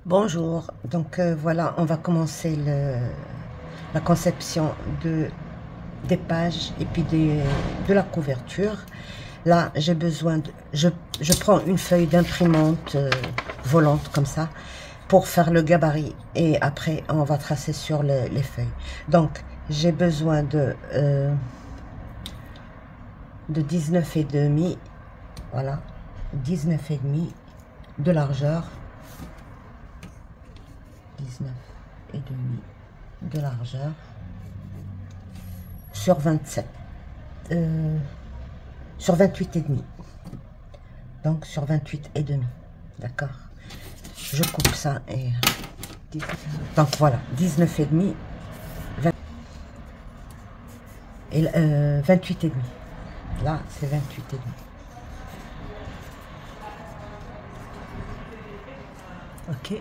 Bonjour, donc voilà, on va commencer la conception des pages et puis de la couverture. Là, j'ai besoin de... Je prends une feuille d'imprimante volante comme ça pour faire le gabarit et après on va tracer sur les feuilles. Donc, j'ai besoin de 19,5, voilà, 19,5 de largeur. 19,5 de largeur sur 27 sur 28,5, donc sur 28,5, d'accord. Je coupe ça et donc voilà, 19,5 et 28,5, là c'est 28,5. Ok.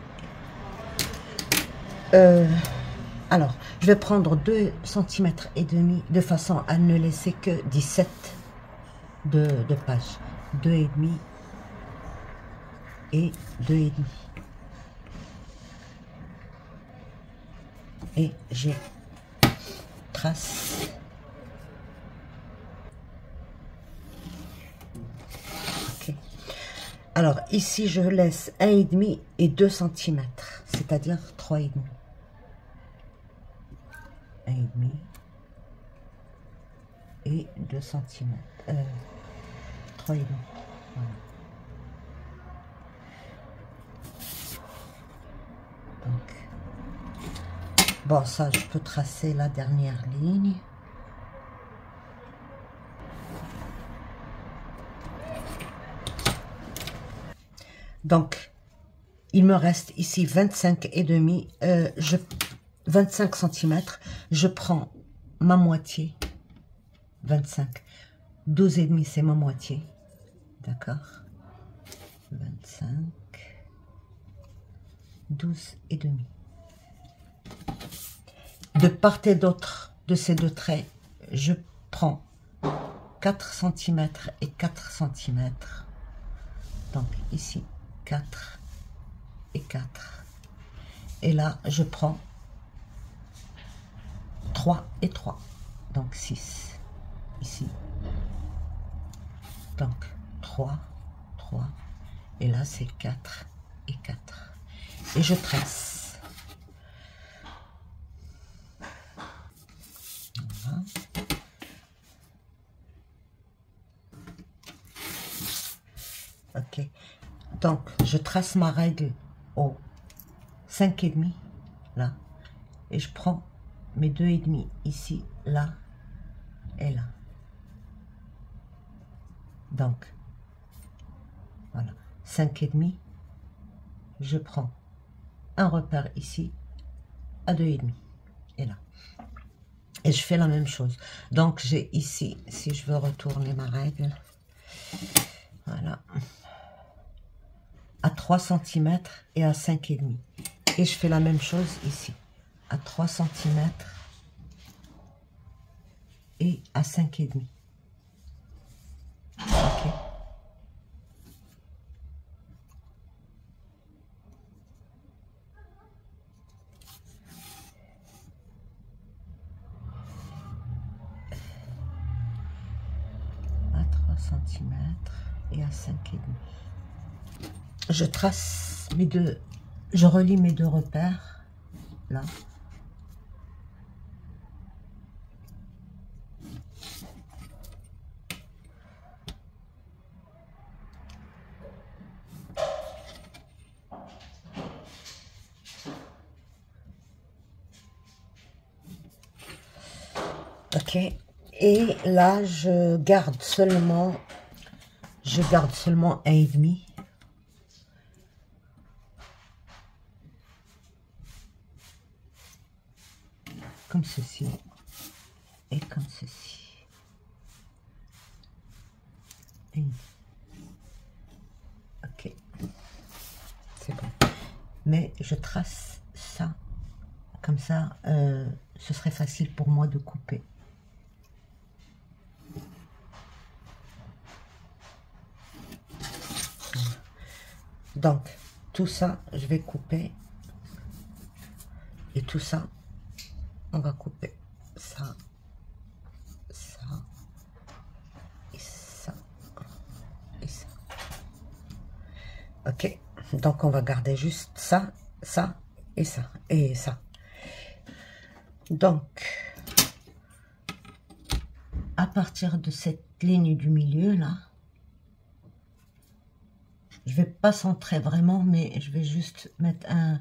Alors, je vais prendre 2,5 cm de façon à ne laisser que 17 de pages. 2,5 et 2,5. Et je trace. Ok. Alors, ici, je laisse 1,5 et 2 cm, c'est-à-dire 3,5. 1,5 et 2 cm. 3,5. Voilà. Donc, bon, ça, je peux tracer la dernière ligne. Donc, il me reste ici 25,5, 25 cm. Je prends ma moitié, 25. 12,5, c'est ma moitié. D'accord. 25. 12,5. De part et d'autre de ces deux traits, je prends 4 cm et 4 cm. Donc ici, 4 et 4. Et là, je prends 3 et 3. Donc 6. Ici. Donc 3, 3. Et là, c'est 4 et 4. Et je trace. Voilà. Ok. Donc, je trace ma règle au 5,5, là. Et je prends mes 2,5 ici, là et là. Donc, voilà. 5,5. Je prends un repère ici à 2,5 et là. Et je fais la même chose. Donc, j'ai ici, si je veux retourner ma règle, voilà, à 3 cm et à 5,5. Et je fais la même chose ici, à 3 cm et à 5,5. Ok. À 3 cm et à 5,5. Je trace mes deux, je relie mes deux repères, là. Ok, et là je garde seulement 1,5, comme ceci et comme ceci. Ok, c'est bon. Mais je trace ça comme ça, ce serait facile pour moi de couper. Donc, tout ça, je vais couper. Et tout ça, on va couper ça, ça, et ça, et ça. Ok, donc on va garder juste ça, ça, et ça, et ça. Donc, à partir de cette ligne du milieu, là, je vais pas centrer vraiment, mais je vais juste mettre un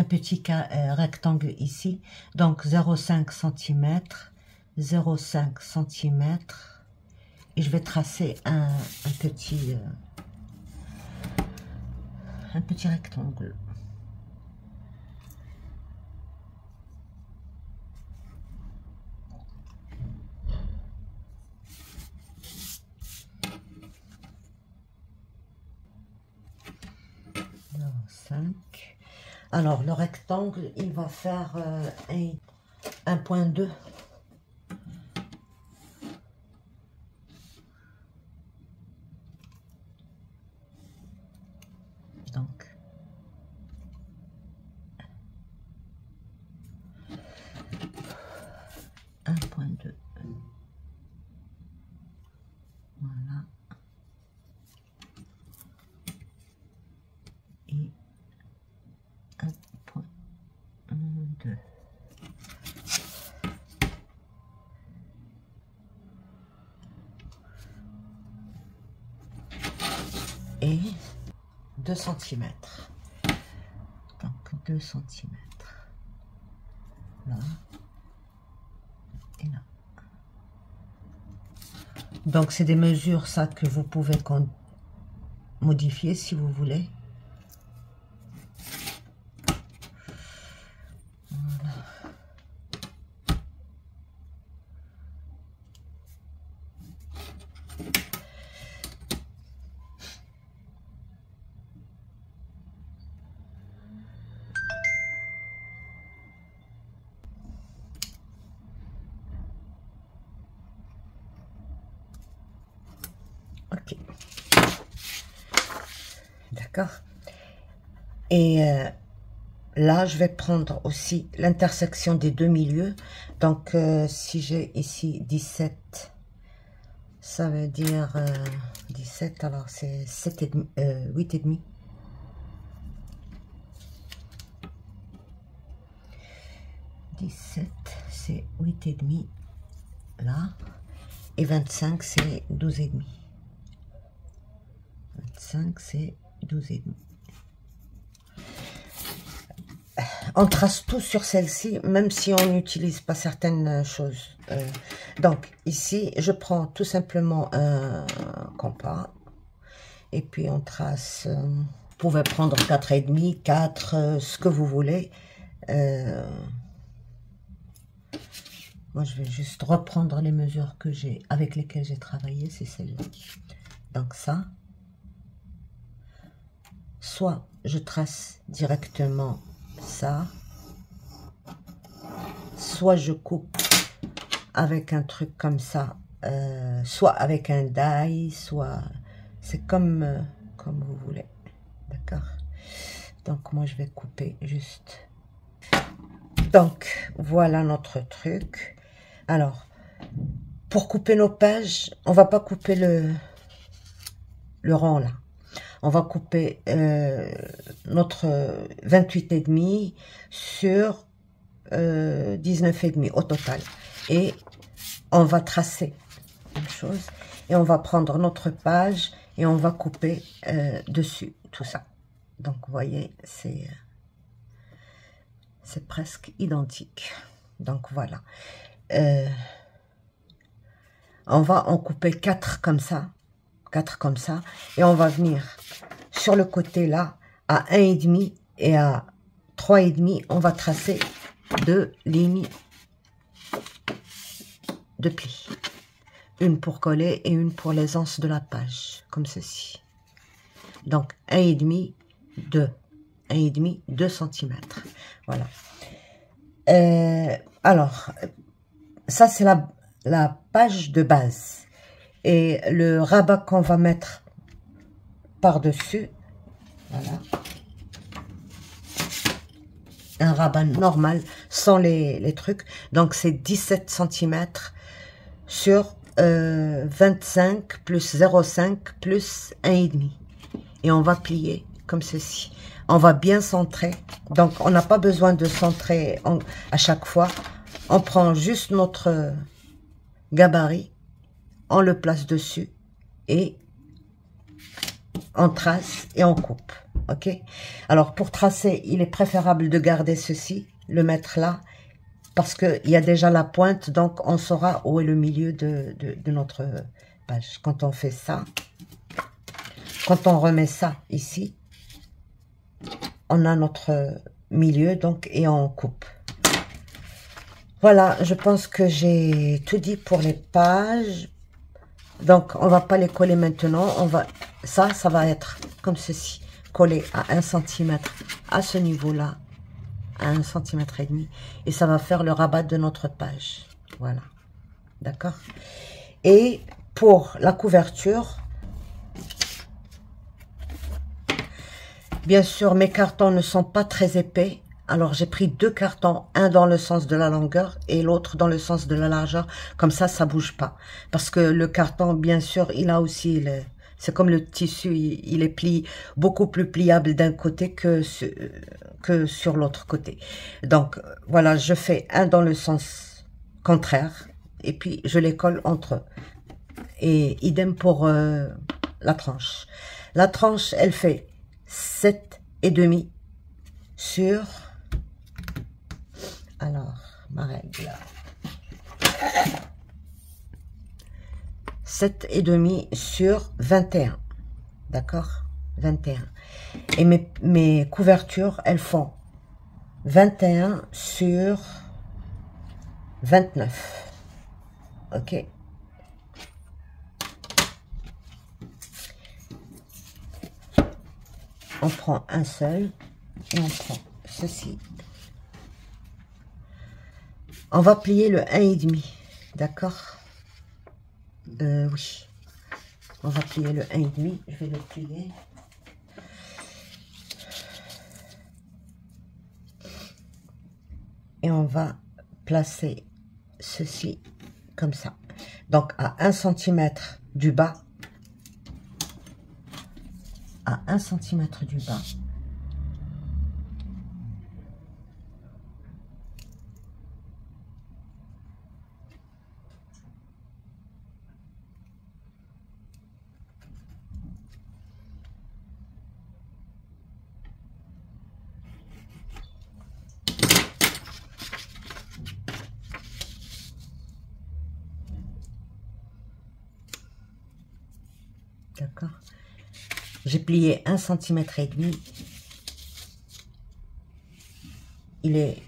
petit rectangle ici. Donc 0,5 cm, 0,5 cm. Et je vais tracer un petit rectangle. Alors, le rectangle, il va faire 1,2. Donc, voilà. Et 1,2. Et 2 cm. Donc 2 cm. Là. Et là. Donc c'est des mesures, ça, que vous pouvez modifier si vous voulez. Voilà. Ok. D'accord. Et là, je vais prendre aussi l'intersection des deux milieux. Donc, si j'ai ici 17, ça veut dire 17, alors c'est 8,5. 17, c'est 8,5 là. Et 25, c'est 12,5. 25, c'est 12,5. On trace tout sur celle-ci, même si on n'utilise pas certaines choses. Donc, ici, je prends tout simplement un compas. Et puis, on trace... vous pouvez prendre 4,5, 4, ce que vous voulez. Moi, je vais juste reprendre les mesures que avec lesquelles j'ai travaillé. C'est celle-là. Donc, ça. Soit je trace directement ça, soit je coupe avec un truc comme ça, soit avec un die, soit c'est comme vous voulez, d'accord. Donc moi je vais couper juste. Donc voilà notre truc. Alors pour couper nos pages, on va pas couper le rond là. On va couper notre 28,5 sur 19,5 au total. Et on va tracer une chose. Et on va prendre notre page et on va couper dessus tout ça. Donc, vous voyez, c'est presque identique. Donc, voilà. On va en couper 4 comme ça. 4 comme ça. Et on va venir sur le côté là, à 1,5 et à 3,5, on va tracer 2 lignes de plis. Une pour coller et une pour les anses de la page, comme ceci. Donc 1,5, 2. 1,5, 2 cm. Voilà. Alors, ça c'est la page de base. Et le rabat qu'on va mettre par-dessus, voilà, un rabat normal, sans les trucs. Donc, c'est 17 cm sur 25 plus 0,5 plus 1,5. Et on va plier comme ceci. On va bien centrer. Donc, on n'a pas besoin de centrer à chaque fois. On prend juste notre gabarit, on le place dessus et on trace et on coupe. Ok? Alors, pour tracer, il est préférable de garder ceci, le mettre là, parce qu'il y a déjà la pointe, donc on saura où est le milieu de notre page. Quand on fait ça, quand on remet ça ici, on a notre milieu, donc, et on coupe. Voilà, je pense que j'ai tout dit pour les pages. Donc, on va pas les coller maintenant. Ça va être comme ceci, collé à 1 cm à ce niveau-là, à 1 cm et demi. Et ça va faire le rabat de notre page. Voilà, d'accord. Et pour la couverture, bien sûr, mes cartons ne sont pas très épais. Alors, j'ai pris 2 cartons, un dans le sens de la longueur et l'autre dans le sens de la largeur. Comme ça bouge pas. Parce que le carton, bien sûr, il a aussi... C'est comme le tissu, il est beaucoup plus pliable d'un côté que sur l'autre côté. Donc, voilà, je fais un dans le sens contraire. Et puis, je les colle entre eux. Et idem pour la tranche. La tranche, elle fait 7,5 sur... Alors, ma règle. 7,5 sur 21. D'accord? 21. Et mes couvertures, elles font 21 sur 29. Ok? On prend un seul et on prend ceci. On va plier le 1,5, d'accord? Oui. On va plier le 1,5, je vais le plier. Et on va placer ceci comme ça. Donc, à 1 cm du bas. À 1 cm du bas. D'accord. J'ai plié 1 cm et demi. Il est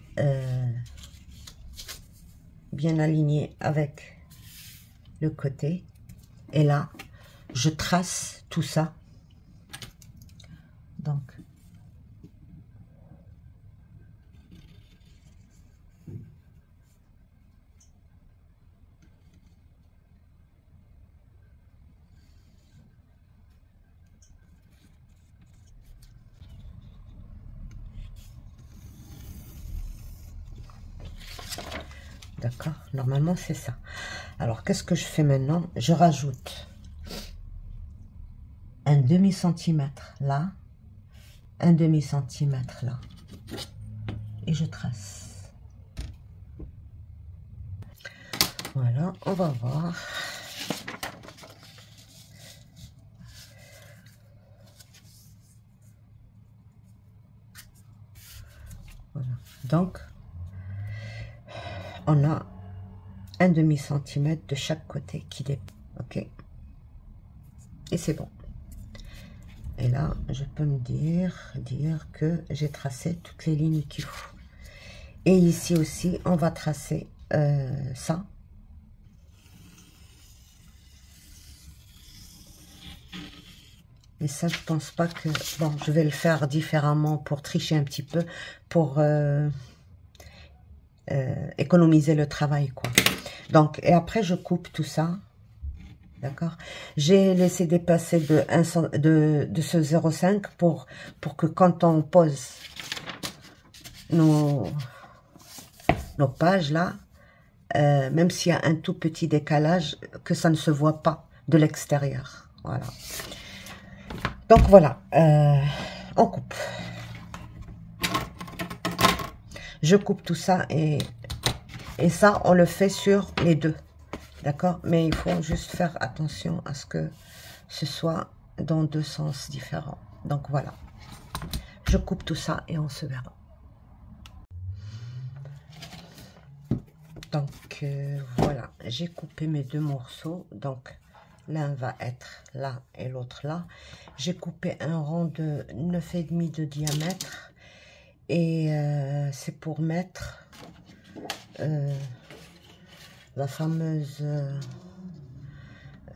bien aligné avec le côté. Et là, je trace tout ça. Donc, d'accord, normalement c'est ça. Alors, qu'est-ce que je fais maintenant? Je rajoute un demi-centimètre là, un demi-centimètre là, et je trace. Voilà, on va voir. Voilà, donc, on a un demi-centimètre de chaque côté qui dépend, ok? Et c'est bon. Et là, je peux me dire que j'ai tracé toutes les lignes qu'il faut. Et ici aussi, on va tracer ça. Et ça, je pense pas que... Bon, je vais le faire différemment pour tricher un petit peu, pour économiser le travail, quoi. Donc, et après, je coupe tout ça. D'accord? J'ai laissé dépasser de ce 0,5 pour que quand on pose nos, nos pages là, même s'il y a un tout petit décalage, que ça ne se voit pas de l'extérieur. Voilà. Donc voilà, on coupe. Je coupe tout ça et ça, on le fait sur les deux. D'accord? Mais il faut juste faire attention à ce que ce soit dans deux sens différents. Donc voilà. Je coupe tout ça et on se verra. Donc voilà, j'ai coupé mes deux morceaux. Donc l'un va être là et l'autre là. J'ai coupé un rond de 9,5 de diamètre. Et c'est pour mettre la fameuse...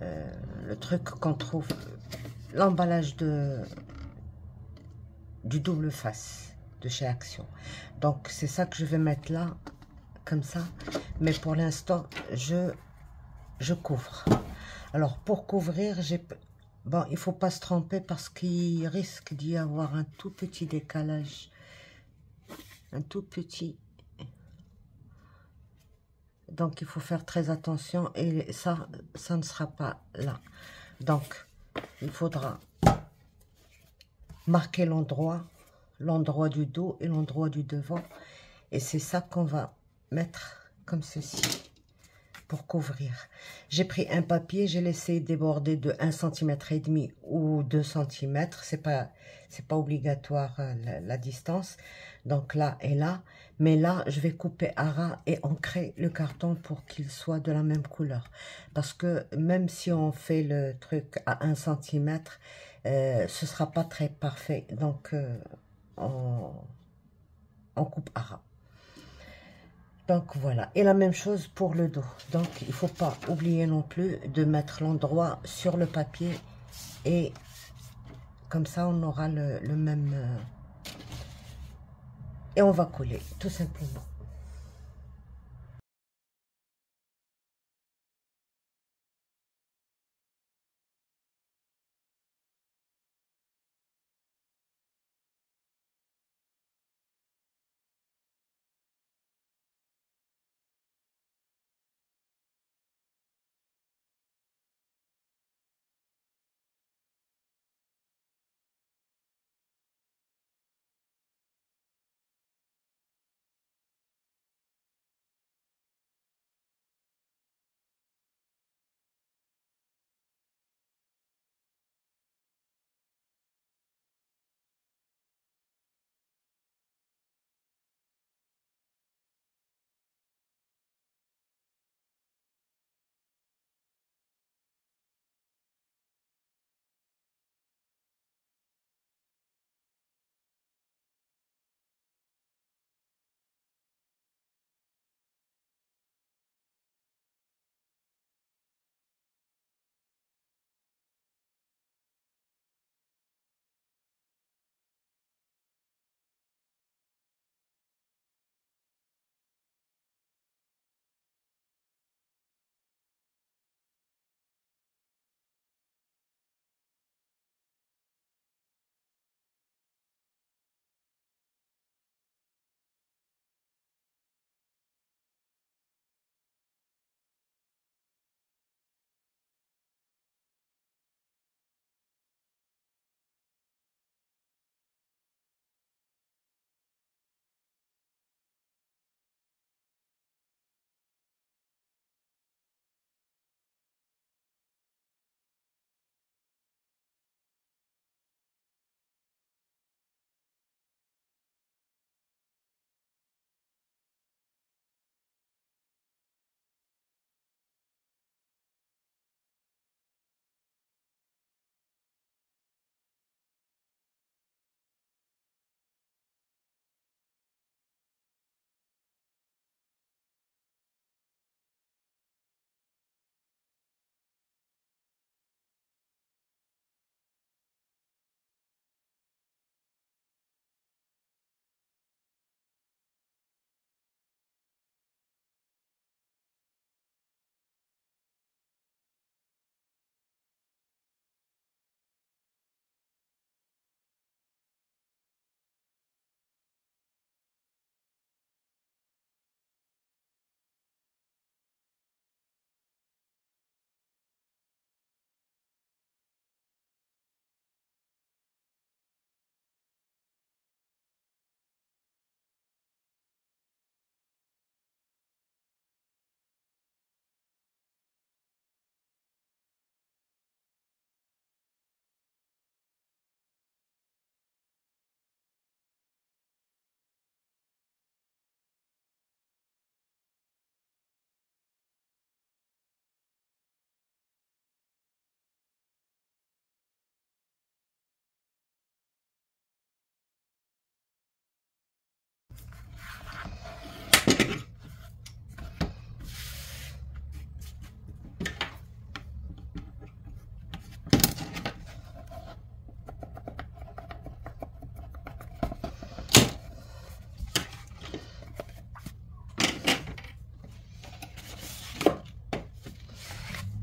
le truc qu'on trouve, l'emballage du double face de chez Action. Donc c'est ça que je vais mettre là, comme ça. Mais pour l'instant, je couvre. Alors pour couvrir, bon, il faut pas se tromper parce qu'il risque d'y avoir un tout petit décalage. Un tout petit. Donc il faut faire très attention et ça ne sera pas là. Donc il faudra marquer l'endroit du dos et l'endroit du devant. Et c'est ça qu'on va mettre comme ceci pour couvrir. J'ai pris un papier, j'ai laissé déborder de 1,5 cm ou 2 cm. C'est pas obligatoire la distance. Donc là et là. Mais là, je vais couper à ras et ancrer le carton pour qu'il soit de la même couleur. Parce que même si on fait le truc à 1 cm, ce sera pas très parfait. Donc, on coupe à ras. Donc voilà, et la même chose pour le dos. Donc il ne faut pas oublier non plus de mettre l'endroit sur le papier et comme ça on aura le même... et on va coller tout simplement.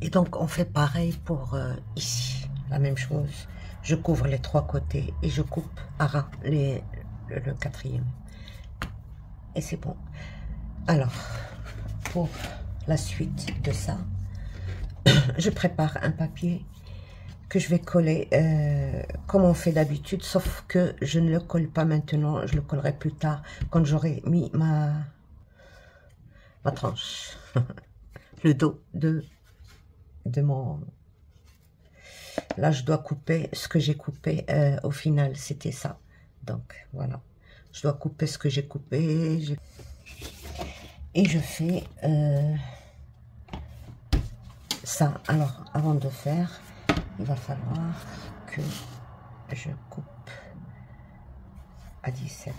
Et donc on fait pareil pour ici, la même chose. Je couvre les 3 côtés et je coupe à ras le quatrième. Et c'est bon. Alors, pour la suite de ça, je prépare un papier que je vais coller comme on fait d'habitude, sauf que je ne le colle pas maintenant, je le collerai plus tard quand j'aurai mis ma tranche, le dos de mon... Là, je dois couper ce que j'ai coupé au final, c'était ça. Donc, voilà. Je dois couper ce que j'ai coupé. Et je fais ça. Alors, avant de faire, il va falloir que je coupe à 17.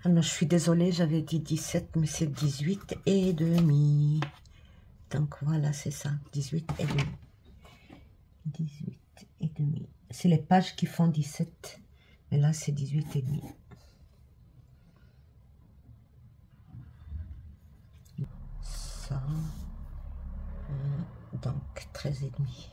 Alors, je suis désolée, j'avais dit 17, mais c'est 18 et demi. Donc, voilà, c'est ça, 18 et demi. 18 et demi. C'est les pages qui font 17, mais là, c'est 18 et demi. Ça, donc 13 et demi.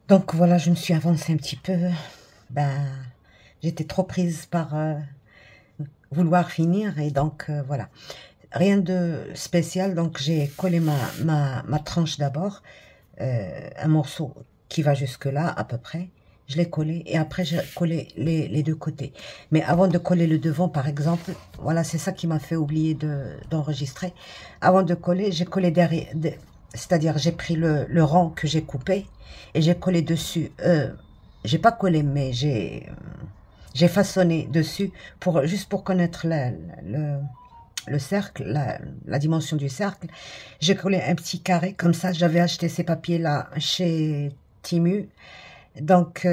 Donc voilà, je me suis avancée un petit peu. Ben, j'étais trop prise par vouloir finir et donc voilà. rien de spécial, donc j'ai collé ma tranche d'abord, un morceau qui va jusque là à peu près, je l'ai collé et après j'ai collé les deux côtés. Mais avant de coller le devant par exemple, voilà c'est ça qui m'a fait oublier d'enregistrer. Avant de coller, j'ai collé derrière, c'est-à-dire j'ai pris le rang que j'ai coupé et j'ai collé dessus, j'ai pas collé mais j'ai façonné dessus pour juste pour connaître le cercle, la dimension du cercle. J'ai collé un petit carré comme ça. J'avais acheté ces papiers-là chez Timu. Donc,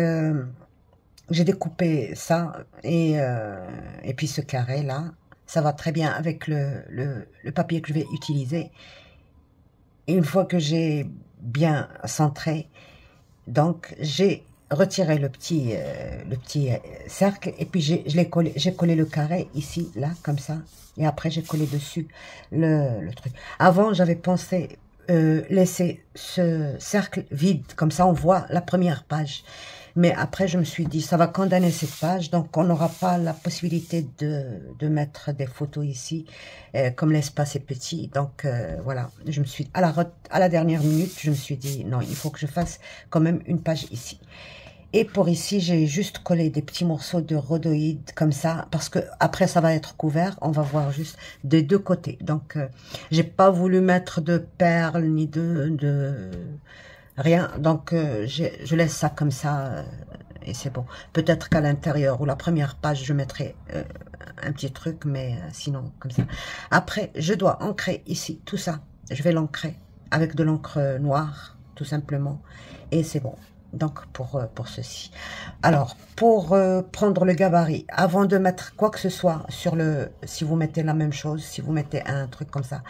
j'ai découpé ça et puis ce carré-là, ça va très bien avec le papier que je vais utiliser. Et une fois que j'ai bien centré, donc j'ai retiré le petit cercle et puis j'ai collé le carré ici, là, comme ça. Et après, j'ai collé dessus le truc. Avant, j'avais pensé laisser ce cercle vide, comme ça on voit la première page. Mais après, je me suis dit, ça va condamner cette page, donc on n'aura pas la possibilité de mettre des photos ici, comme l'espace est petit. Donc voilà, je me suis à la dernière minute, je me suis dit, non, il faut que je fasse quand même une page ici. Et pour ici, j'ai juste collé des petits morceaux de rhodoïde comme ça, parce que après ça va être couvert, on va voir juste des deux côtés. Donc, j'ai pas voulu mettre de perles ni de rien, donc je laisse ça comme ça et c'est bon. Peut-être qu'à l'intérieur ou la première page, je mettrai un petit truc, mais sinon comme ça. Après, je dois ancrer ici tout ça. Je vais l'ancrer avec de l'encre noire, tout simplement, et c'est bon. Donc pour ceci. Alors pour prendre le gabarit, avant de mettre quoi que ce soit sur si vous mettez la même chose, si vous mettez un truc comme ça,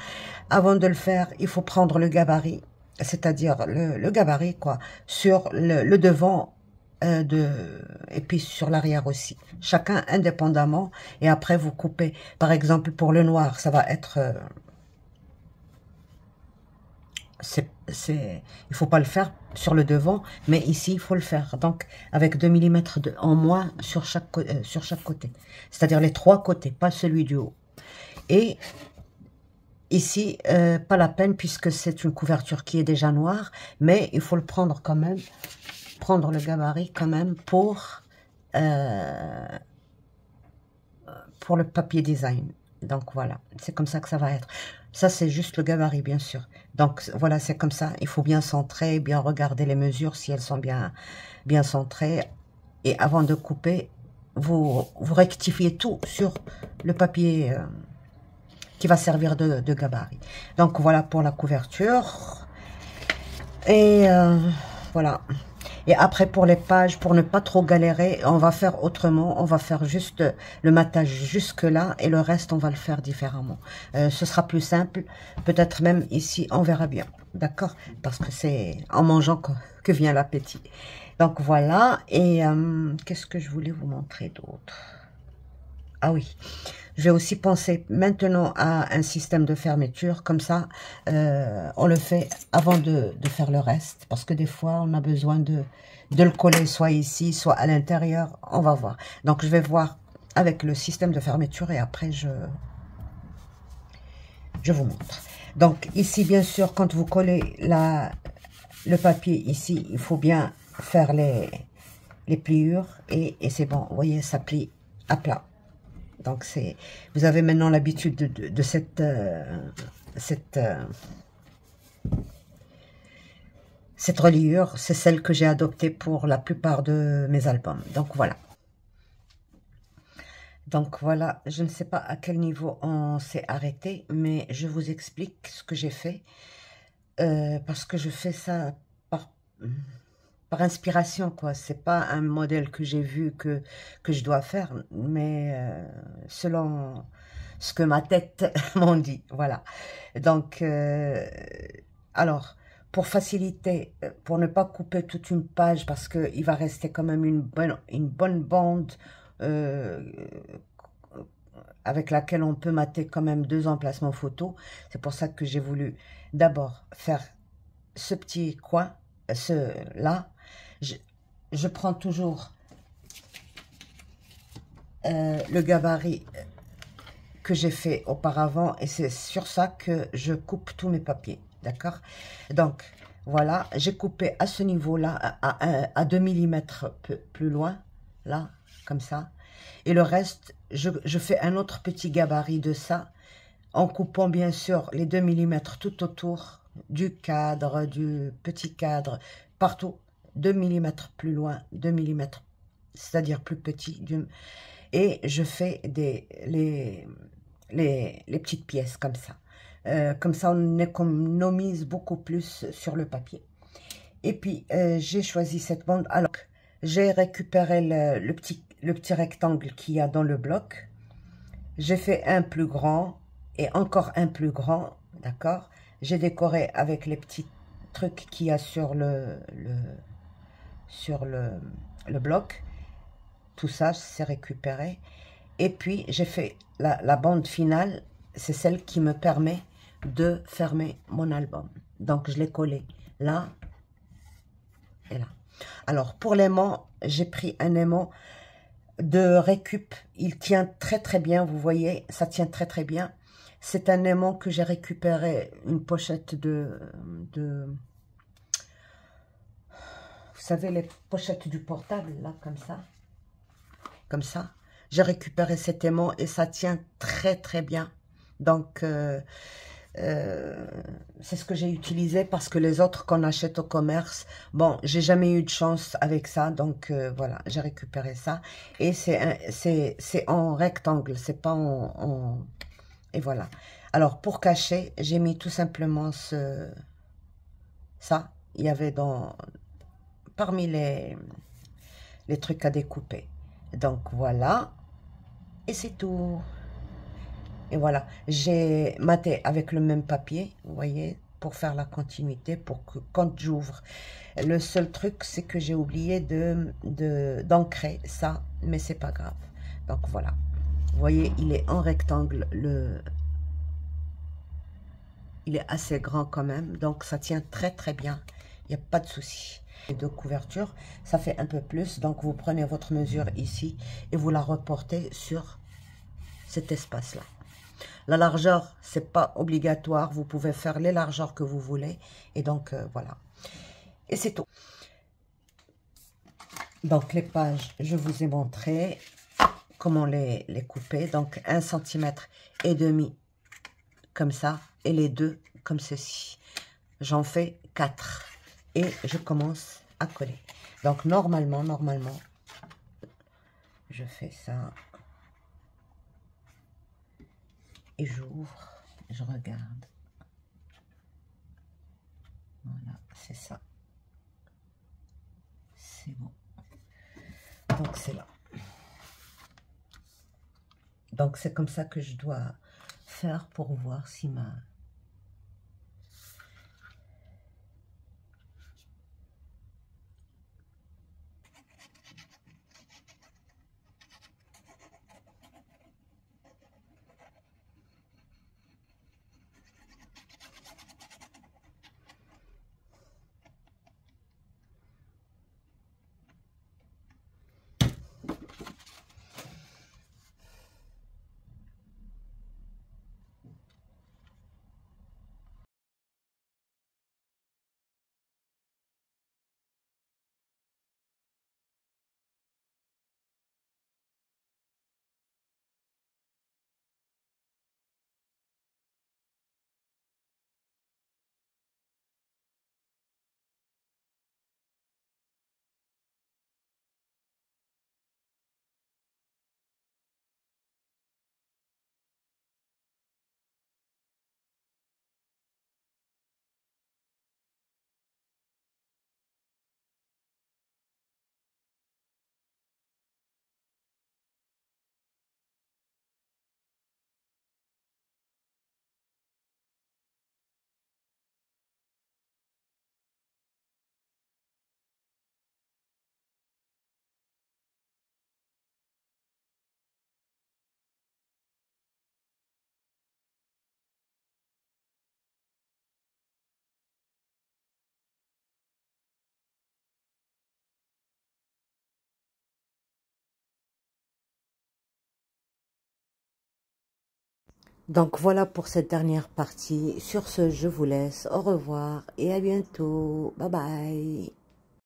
avant de le faire, il faut prendre le gabarit, c'est-à-dire le gabarit quoi, sur le devant et puis sur l'arrière aussi. Chacun indépendamment et après vous coupez. Par exemple pour le noir, ça va être il faut pas le faire sur le devant, mais ici il faut le faire. Donc avec 2 mm en moins sur chaque côté, c'est-à-dire les trois côtés, pas celui du haut. Et ici, pas la peine puisque c'est une couverture qui est déjà noire, mais il faut le prendre quand même, prendre le gabarit quand même pour le papier design. Donc voilà, c'est comme ça que ça va être. Ça, c'est juste le gabarit, bien sûr. Donc voilà, c'est comme ça. Il faut bien centrer, bien regarder les mesures si elles sont bien centrées. Et avant de couper, vous rectifiez tout sur le papier qui va servir de gabarit. Donc voilà pour la couverture. Et voilà. Et après, pour les pages, pour ne pas trop galérer, on va faire autrement. On va faire juste le matage jusque-là et le reste, on va le faire différemment. Ce sera plus simple. Peut-être même ici, on verra bien. D'accord? Parce que c'est en mangeant que vient l'appétit. Donc voilà. Et qu'est-ce que je voulais vous montrer d'autre? Ah oui. Je vais aussi penser maintenant à un système de fermeture. Comme ça, on le fait avant de faire le reste. Parce que des fois, on a besoin de le coller soit ici, soit à l'intérieur. On va voir. Donc, je vais voir avec le système de fermeture et après, je vous montre. Donc, ici, bien sûr, quand vous collez le papier ici, il faut bien faire les pliures. Et c'est bon, vous voyez, ça plie à plat. Donc, vous avez maintenant l'habitude de cette reliure. C'est celle que j'ai adoptée pour la plupart de mes albums. Donc, voilà. Donc, voilà. Je ne sais pas à quel niveau on s'est arrêté, mais je vous explique ce que j'ai fait. Parce que je fais ça par inspiration, quoi. C'est pas un modèle que j'ai vu que je dois faire, mais selon ce que ma tête m'en dit, voilà. Donc, alors, pour faciliter, pour ne pas couper toute une page, parce que il va rester quand même une bonne bande avec laquelle on peut mater quand même 2 emplacements photo. C'est pour ça que j'ai voulu d'abord faire ce petit coin, là. Je prends toujours le gabarit que j'ai fait auparavant et c'est sur ça que je coupe tous mes papiers, d'accord? Donc, voilà, j'ai coupé à ce niveau-là, à 2 millimètres plus loin, là, comme ça. Et le reste, je fais un autre petit gabarit de ça, en coupant bien sûr les 2 millimètres tout autour du cadre, du petit cadre, partout, 2 millimètres plus loin, 2 millimètres, c'est-à-dire plus petit, et je fais les petites pièces comme ça. Comme ça, on économise beaucoup plus sur le papier. Et puis, j'ai choisi cette bande. Alors, j'ai récupéré le petit rectangle qu'il y a dans le bloc. J'ai fait un plus grand et encore un plus grand, d'accord? J'ai décoré avec les petits trucs qu'il y a sur le bloc. Tout ça, c'est récupéré. Et puis, j'ai fait la bande finale, c'est celle qui me permet de fermer mon album. Donc, je l'ai collé là et là. Alors, pour l'aimant, j'ai pris un aimant de récup. Il tient très très bien, vous voyez, ça tient très très bien. C'est un aimant que j'ai récupéré, une pochette vous savez, les pochettes du portable, là, comme ça. Comme ça. J'ai récupéré cet aimant et ça tient très très bien. Donc, c'est ce que j'ai utilisé parce que les autres qu'on achète au commerce, bon, j'ai jamais eu de chance avec ça. Donc, voilà, j'ai récupéré ça. Et c'est en rectangle, c'est pas Et voilà. Alors, pour cacher, j'ai mis tout simplement ça. Il y avait parmi les trucs à découper. Donc, voilà. Et c'est tout. Et voilà, j'ai maté avec le même papier, vous voyez, pour faire la continuité, pour que quand j'ouvre, le seul truc, c'est que j'ai oublié d'ancrer ça, mais c'est pas grave. Donc voilà, vous voyez, il est en rectangle, il est assez grand quand même, donc ça tient très très bien, il n'y a pas de souci. Les deux couvertures, ça fait un peu plus, donc vous prenez votre mesure ici et vous la reportez sur cet espace-là. La largeur, c'est pas obligatoire. Vous pouvez faire les largeurs que vous voulez. Et donc, voilà. Et c'est tout. Donc, les pages, je vous ai montré comment les couper. Donc, 1,5 cm comme ça. Et les deux comme ceci. J'en fais 4. Et je commence à coller. Donc, normalement, je fais ça. Et j'ouvre. Je regarde. Voilà, c'est ça. C'est bon. Donc, c'est là. Donc, c'est comme ça que je dois faire pour voir si ma... Donc voilà pour cette dernière partie. Sur ce, je vous laisse. Au revoir et à bientôt. Bye bye.